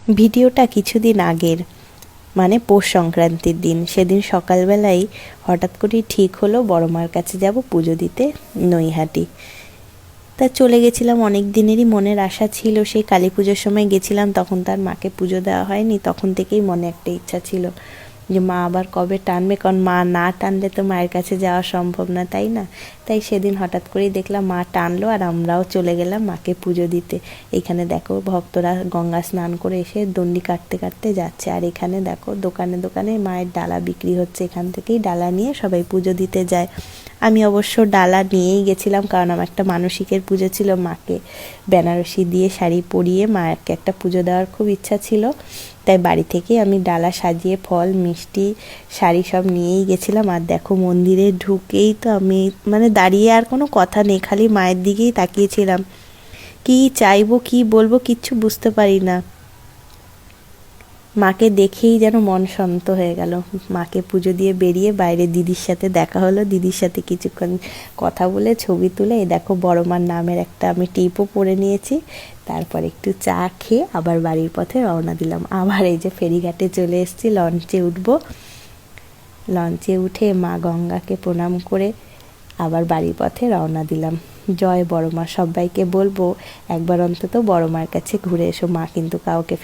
ভিডিওটা কিছুদিন আগের, মানে পৌষ সংক্রান্তির দিন। সেদিন সকালবেলাই হঠাৎ করেই ঠিক হলো বড় মার কাছে যাব পুজো দিতে নৈহাটি। তা চলে গেছিলাম, অনেক দিনেরই মনের আশা ছিল। সেই কালী পুজোর সময় গেছিলাম, তখন তার মাকে পুজো দেওয়া হয়নি। তখন থেকেই মনে একটা ইচ্ছা ছিল যে মা আবার কবে টানবে, কারণ মা না টানলে তো মায়ের কাছে যাওয়া সম্ভব না, তাই না? তাই সেদিন হঠাৎ করেই দেখলাম মা টানলো, আর আমরাও চলে গেলাম মাকে পুজো দিতে। এখানে দেখো ভক্তরা গঙ্গা স্নান করে এসে দণ্ডি কাটতে কাটতে যাচ্ছে, আর এখানে দেখো দোকানে দোকানে মায়ের ডালা বিক্রি হচ্ছে। এখান থেকেই ডালা নিয়ে সবাই পুজো দিতে যায়। আমি অবশ্য ডালা নিয়েই গেছিলাম, কারণ আমার একটা মানসিকের পুজো ছিল, মাকে বেনারসি দিয়ে শাড়ি পরিয়ে মাকে একটা পুজো দেওয়ার খুব ইচ্ছা ছিল। তাই বাড়ি থেকে আমি ডালা সাজিয়ে ফল মিষ্টি শাড়ি সব নিয়েই গেছিলাম। আর দেখো মন্দিরে ঢুকেই তো আমি মানে দাঁড়িয়ে আর কোনো কথা নেই, খালি মায়ের দিকেই তাকিয়েছিলাম। কি চাইবো কি বলবো কিচ্ছু বুঝতে পারি না। মাকে দেখেই যেন মন শান্ত হয়ে গেল। মাকে পুজো দিয়ে বেরিয়ে বাইরে দিদির সাথে দেখা হলো, দিদির সাথে কিছুক্ষণ কথা বলে ছবি তুলে এই দেখো বড় মার নামের একটা আমি টিপও পরে নিয়েছি। তারপর একটু চা খেয়ে আবার বাড়ির পথে রওনা দিলাম। আবার এই যে ফেরিঘাটে চলে এসেছি, লঞ্চে উঠবো। লঞ্চে উঠে মা গঙ্গাকে প্রণাম করে আবার বাড়ির পথে রওনা দিলাম। জয় বড় মা। সবাইকে বলবো একবার অন্তত বড় মার কাছে ঘুরে এসো, মা কিন্তু কাউকে